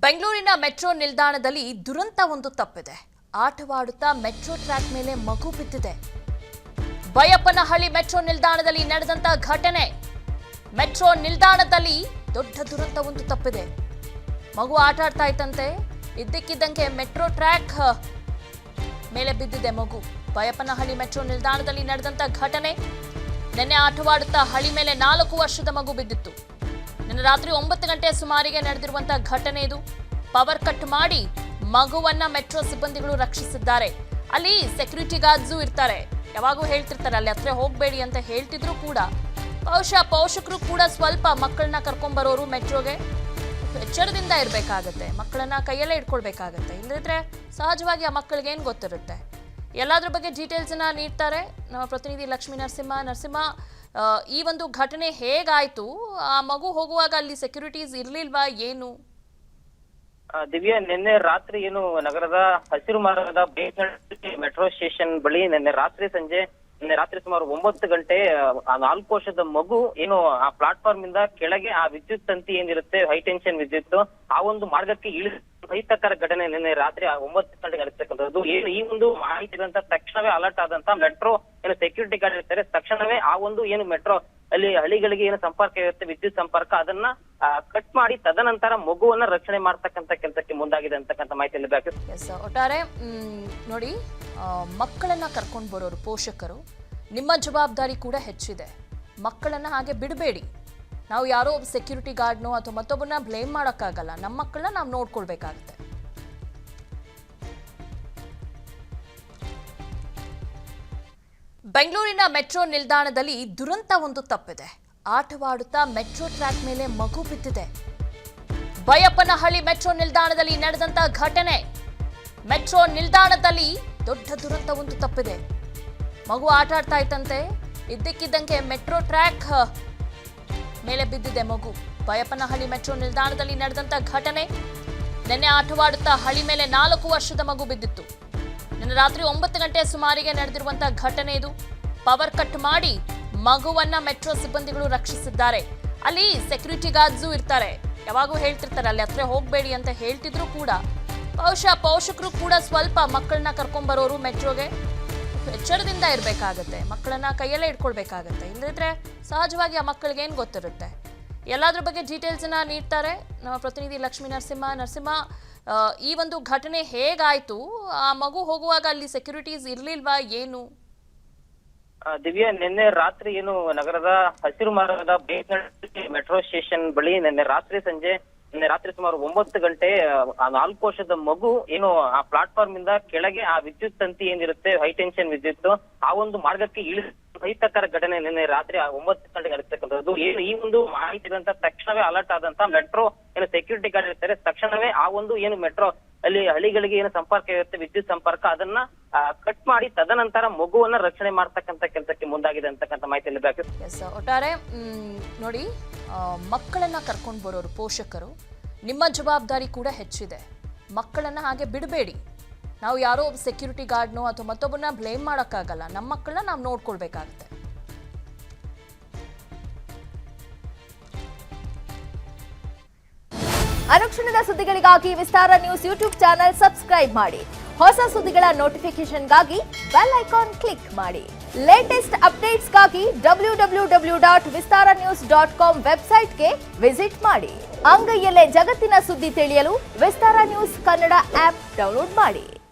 ಬೆಂಗಳೂರಿನ ಮೆಟ್ರೋ ನಿಲ್ದಾಣದಲ್ಲಿ ದುರಂತ ಒಂದು ತಪ್ಪಿದೆ. ಆಟವಾಡುತ್ತಾ ಮೆಟ್ರೋ ಟ್ರ್ಯಾಕ್ ಮೇಲೆ ಮಗು ಬಿದ್ದಿದೆ. ಬೈಯಪ್ಪನಹಳ್ಳಿ ಮೆಟ್ರೋ ನಿಲ್ದಾಣದಲ್ಲಿ ನಡೆದಂತ ಘಟನೆ. ಮೆಟ್ರೋ ನಿಲ್ದಾಣದಲ್ಲಿ ದೊಡ್ಡ ದುರಂತ ಒಂದು ತಪ್ಪಿದೆ. ಮಗು ಆಟ ಆಡ್ತಾ ಇತ್ತಂತೆ. ಇದ್ದಕ್ಕಿದ್ದಂಗೆ ಮೆಟ್ರೋ ಟ್ರ್ಯಾಕ್ ಮೇಲೆ ಬಿದ್ದಿದೆ ಮಗು. ಬೈಯಪ್ಪನಹಳ್ಳಿ ಮೆಟ್ರೋ ನಿಲ್ದಾಣದಲ್ಲಿ ನಡೆದಂತ ಘಟನೆ. ನಿನ್ನೆ ಆಟವಾಡುತ್ತಾ ಹಳಿ ಮೇಲೆ 4 ವರ್ಷದ ಮಗು ಬಿದ್ದಿತ್ತು. ನಿನ್ನೆ ರಾತ್ರಿ 9 ಗಂಟೆ ಸುಮಾರಿಗೆ ನಡೆದಿರುವಂತಹ ಘಟನೆ ಇದು. ಪವರ್ ಕಟ್ ಮಾಡಿ ಮಗುವನ್ನ ಮೆಟ್ರೋ ಸಿಬ್ಬಂದಿಗಳು ರಕ್ಷಿಸಿದ್ದಾರೆ. ಅಲ್ಲಿ ಸೆಕ್ಯೂರಿಟಿ ಗಾರ್ಡ್ಸು ಇರ್ತಾರೆ. ಯಾವಾಗೂ ಹೇಳ್ತಿರ್ತಾರೆ ಅಲ್ಲಿ ಹತ್ರ ಹೋಗಬೇಡಿ ಅಂತ ಹೇಳ್ತಿದ್ರು ಕೂಡ ಬಹುಶಃ ಪೋಷಕರು ಕೂಡ ಸ್ವಲ್ಪ ಮಕ್ಕಳನ್ನ ಕರ್ಕೊಂಡ್ ಬರೋರು ಮೆಟ್ರೋಗೆ ಎಚ್ಚರದಿಂದ ಇರಬೇಕಾಗತ್ತೆ. ಮಕ್ಕಳನ್ನ ಕೈಯಲ್ಲೇ ಇಟ್ಕೊಳ್ಬೇಕಾಗತ್ತೆ. ಇಲ್ಲದಿದ್ರೆ ಸಹಜವಾಗಿ ಆ ಮಕ್ಕಳಿಗೆ ಏನ್ ಗೊತ್ತಿರುತ್ತೆ. ಎಲ್ಲಾದ್ರ ಬಗ್ಗೆ ಡೀಟೇಲ್ಸ್ ಅನ್ನ ನೀಡ್ತಾರೆ ನಮ್ಮ ಪ್ರತಿನಿಧಿ ಲಕ್ಷ್ಮೀ ನರಸಿಂಹ. ಈ ಒಂದು ಘಟನೆ ಹೇಗಾಯ್ತು? ಆ ಮಗು ಹೋಗುವಾಗ ಅಲ್ಲಿ ಸೆಕ್ಯೂರಿಟೀಸ್ ಇರ್ಲಿಲ್ವಾ ಏನು? ದಿವ್ಯಾ, ನಿನ್ನೆ ರಾತ್ರಿ ಏನು ನಗರದ ಹಸಿರು ಮಾರ್ಗದ ಮೆಟ್ರೋ ಸ್ಟೇಷನ್ ಬಳಿ ನಿನ್ನೆ ರಾತ್ರಿ ಸುಮಾರು 9 ಗಂಟೆ 4 ವರ್ಷದ ಮಗು ಏನು ಆ ಪ್ಲಾಟ್ಫಾರ್ಮ್ ಇಂದ ಕೆಳಗೆ ಆ ವಿದ್ಯುತ್ ತಂತಿ ಏನಿರುತ್ತೆ, ಹೈ ಟೆನ್ಷನ್ ವಿದ್ಯುತ್, ಆ ಒಂದು ಮಾರ್ಗಕ್ಕೆ ಅಹಿತಕರ ಘಟನೆ ನಿನ್ನೆ ರಾತ್ರಿ 9 ಗಂಟೆಗೆ ನಡೆಸ್ತಕ್ಕಂಥದ್ದು. ಏನು ಈ ಒಂದು ಮಾಹಿತಿ ಇದ್ದಂತ ತಕ್ಷಣವೇ ಅಲರ್ಟ್ ಆದಂತ ಮೆಟ್ರೋ ಏನು ಸೆಕ್ಯೂರಿಟಿ ಗಾರ್ಡ್ ಇರ್ತಾರೆ, ತಕ್ಷಣವೇ ಆ ಒಂದು ಏನು ಮೆಟ್ರೋ ಅಲ್ಲಿ ಹಳಿಗಳಿಗೆ ಏನು ಸಂಪರ್ಕ ಇರುತ್ತೆ, ವಿದ್ಯುತ್ ಸಂಪರ್ಕ, ಅದನ್ನ ಕಟ್ ಮಾಡಿ ತದನಂತರ ಮಗುವನ್ನ ರಕ್ಷಣೆ ಮಾಡ್ತಕ್ಕಂಥ ಕೆಲಸಕ್ಕೆ ಮುಂದಾಗಿದೆ ಅಂತಕ್ಕಂಥ ಮಾಹಿತಿ ಲಭ್ಯ. ಒಟ್ಟಾರೆ ನೋಡಿ, ಮಕ್ಕಳನ್ನ ಕರ್ಕೊಂಡು ಬರೋರು ಪೋಷಕರು, ನಿಮ್ಮ ಜವಾಬ್ದಾರಿ ಕೂಡ ಹೆಚ್ಚಿದೆ. ಮಕ್ಕಳನ್ನ ಹಾಗೆ ಬಿಡಬೇಡಿ. ನಾವು ಯಾರೋ ಸೆಕ್ಯೂರಿಟಿ ಗಾರ್ಡ್ನೋ ಅಥವಾ ಮತ್ತೊಬ್ಬರನ್ನ ಬ್ಲೇಮ್ ಮಾಡೋಕ್ಕಾಗಲ್ಲ. ನಮ್ಮ ಮಕ್ಕಳನ್ನ ನಾವು ನೋಡ್ಕೊಳ್ಬೇಕಾಗುತ್ತೆ. ಬೆಂಗಳೂರಿನ ಮೆಟ್ರೋ ನಿಲ್ದಾಣದಲ್ಲಿ ದುರಂತ ಒಂದು ತಪ್ಪಿದೆ. ಆಟವಾಡುತ್ತಾ ಮೆಟ್ರೋ ಟ್ರ್ಯಾಕ್ ಮೇಲೆ ಮಗು ಬಿದ್ದಿದೆ. ಬೈಯಪ್ಪನಹಳ್ಳಿ ಮೆಟ್ರೋ ನಿಲ್ದಾಣದಲ್ಲಿ ನಡೆದಂತ ಘಟನೆ. ಮೆಟ್ರೋ ನಿಲ್ದಾಣದಲ್ಲಿ ದೊಡ್ಡ ದುರಂತ ಒಂದು ತಪ್ಪಿದೆ. ಮಗು ಆಟ ಆಡ್ತಾ ಇತ್ತಂತೆ. ಇದ್ದಕ್ಕಿದ್ದಂಗೆ ಮೆಟ್ರೋ ಟ್ರ್ಯಾಕ್ ಮೇಲೆ ಬಿದ್ದಿದೆ ಮಗು. ಬೈಯಪ್ಪನಹಳ್ಳಿ ಮೆಟ್ರೋ ನಿಲ್ದಾಣದಲ್ಲಿ ನಡೆದಂತ ಘಟನೆ. ನಿನ್ನೆ ಆಟವಾಡುತ್ತಾ ಹಳಿ ಮೇಲೆ 4 ವರ್ಷದ ಮಗು ಬಿದ್ದಿತ್ತು. ನಿನ್ನೆ ರಾತ್ರಿ 9 ಗಂಟೆ ಸುಮಾರಿಗೆ ನಡೆದಿರುವಂತಹ ಘಟನೆ ಇದು. ಪವರ್ ಕಟ್ ಮಾಡಿ ಮಗುವನ್ನ ಮೆಟ್ರೋ ಸಿಬ್ಬಂದಿಗಳು ರಕ್ಷಿಸಿದ್ದಾರೆ. ಅಲ್ಲಿ ಸೆಕ್ಯೂರಿಟಿ ಗಾರ್ಡ್ಸು ಇರ್ತಾರೆ. ಯಾವಾಗೂ ಹೇಳ್ತಿರ್ತಾರೆ ಅಲ್ಲಿ ಹತ್ರ ಹೋಗಬೇಡಿ ಅಂತ ಹೇಳ್ತಿದ್ರು ಕೂಡ ಬಹುಶಃ ಪೋಷಕರು ಕೂಡ ಸ್ವಲ್ಪ ಮಕ್ಕಳನ್ನ ಕರ್ಕೊಂಡ್ ಬರೋರು ಮೆಟ್ರೋಗೆ ಎಚ್ಚರದಿಂದ ಇರಬೇಕಾಗತ್ತೆ. ಮಕ್ಕಳನ್ನ ಕೈಯಲ್ಲೇ ಇಟ್ಕೊಳ್ಬೇಕಾಗತ್ತೆ. ಇಲ್ಲದಿದ್ರೆ ಸಹಜವಾಗಿ ಆ ಮಕ್ಕಳಿಗೆ ಏನ್ ಗೊತ್ತಿರುತ್ತೆ. ಎಲ್ಲಾದ್ರ ಬಗ್ಗೆ ಡೀಟೇಲ್ಸ್ ಅನ್ನ ನೀಡ್ತಾರೆ ನಮ್ಮ ಪ್ರತಿನಿಧಿ ಲಕ್ಷ್ಮೀ ನರಸಿಂಹ. ಈ ಒಂದು ಘಟನೆ ಹೇಗಾಯ್ತು? ಆ ಮಗು ಹೋಗುವಾಗ ಅಲ್ಲಿ ಸೆಕ್ಯೂರಿಟೀಸ್ ಇರ್ಲಿಲ್ವಾ ಏನು? ದಿವ್ಯಾ, ನಿನ್ನೆ ರಾತ್ರಿ ಏನು ನಗರದ ಹಸಿರು ಮಾರ್ಗದ ಮೆಟ್ರೋ ಸ್ಟೇಷನ್ ಬಳಿ ನಿನ್ನೆ ರಾತ್ರಿ ಸುಮಾರು 9 ಗಂಟೆ 4 ವರ್ಷದ ಮಗು ಏನು ಆ ಪ್ಲಾಟ್ಫಾರ್ಮ್ ಇಂದ ಕೆಳಗೆ ಆ ವಿದ್ಯುತ್ ತಂತಿ ಏನಿರುತ್ತೆ, ಹೈ ಟೆನ್ಷನ್ ವಿದ್ಯುತ್, ಆ ಒಂದು ಮಾರ್ಗಕ್ಕೆ ಅಹಿತಕರ ಘಟನೆ ನಿನ್ನೆ ರಾತ್ರಿ 9 ಗಂಟೆಗೆ ನಡೆಸ್ತಕ್ಕಂಥದ್ದು. ಏನು ಈ ಒಂದು ಮಾಹಿತಿ ಇದ್ದಂತ ತಕ್ಷಣವೇ ಅಲರ್ಟ್ ಆದಂತ ಮೆಟ್ರೋ ಏನು ಸೆಕ್ಯೂರಿಟಿ ಗಾರ್ಡ್ ಇರ್ತಾರೆ, ತಕ್ಷಣವೇ ಆ ಒಂದು ಏನು ಮೆಟ್ರೋ ಅಲ್ಲಿ ಹಳಿಗಳಿಗೆ ಏನು ಸಂಪರ್ಕ ಇರುತ್ತೆ, ವಿದ್ಯುತ್ ಸಂಪರ್ಕ, ಅದನ್ನ ಕಟ್ ಮಾಡಿ ತದನಂತರ ಮಗುವನ್ನ ರಕ್ಷಣೆ ಮಾಡ್ತಕ್ಕಂಥ ಕೆಲಸಕ್ಕೆ ಮುಂದಾಗಿದೆ ಅಂತಕ್ಕಂಥ ಮಾಹಿತಿ ಲಭ್ಯ. ಒಟ್ಟಾರೆ ನೋಡಿ, ಮಕ್ಕಳನ್ನ ಕರ್ಕೊಂಡು ಬರೋರು ಪೋಷಕರು, ನಿಮ್ಮ ಜವಾಬ್ದಾರಿ ಕೂಡ ಹೆಚ್ಚಿದೆ. ಮಕ್ಕಳನ್ನ ಹಾಗೆ ಬಿಡಬೇಡಿ. ನಾವು ಯಾರೋ ಸೆಕ್ಯೂರಿಟಿ ಗಾರ್ಡ್ನೋ ಅಥವಾ ಮತ್ತೊಬ್ಬರನ್ನ ಬ್ಲೇಮ್ ಮಾಡೋಕ್ಕಾಗಲ್ಲ. ನಮ್ಮ ಮಕ್ಕಳನ್ನ ನಾವು ನೋಡ್ಕೊಳ್ಬೇಕಾಗುತ್ತೆ. ಅನುಕ್ಷಣದ ಸುದ್ದಿಗಳಿಗಾಗಿ ವಿಸ್ತಾರ ನ್ಯೂಸ್ ಯೂಟ್ಯೂಬ್ ಚಾನೆಲ್ ಸಬ್ಸ್ಕ್ರೈಬ್ ಮಾಡಿ. ಹೊಸ ಸುದ್ದಿಗಳ ನೋಟಿಫಿಕೇಶನ್ಗಾಗಿ ಬೆಲ್ ಐಕಾನ್ ಕ್ಲಿಕ್ ಮಾಡಿ. ಲೇಟೆಸ್ಟ್ ಅಪ್ಡೇಟ್ಸ್ಗಾಗಿ www.vistaranews.com ವೆಬ್ಸೈಟ್ಗೆ ವಿಸಿಟ್ ಮಾಡಿ. ಅಂಗೈಯಲ್ಲೇ ಜಗತ್ತಿನ ಸುದ್ದಿ ತಿಳಿಯಲು ವಿಸ್ತಾರ ನ್ಯೂಸ್ ಕನ್ನಡ ಆಪ್ ಡೌನ್ಲೋಡ್ ಮಾಡಿ.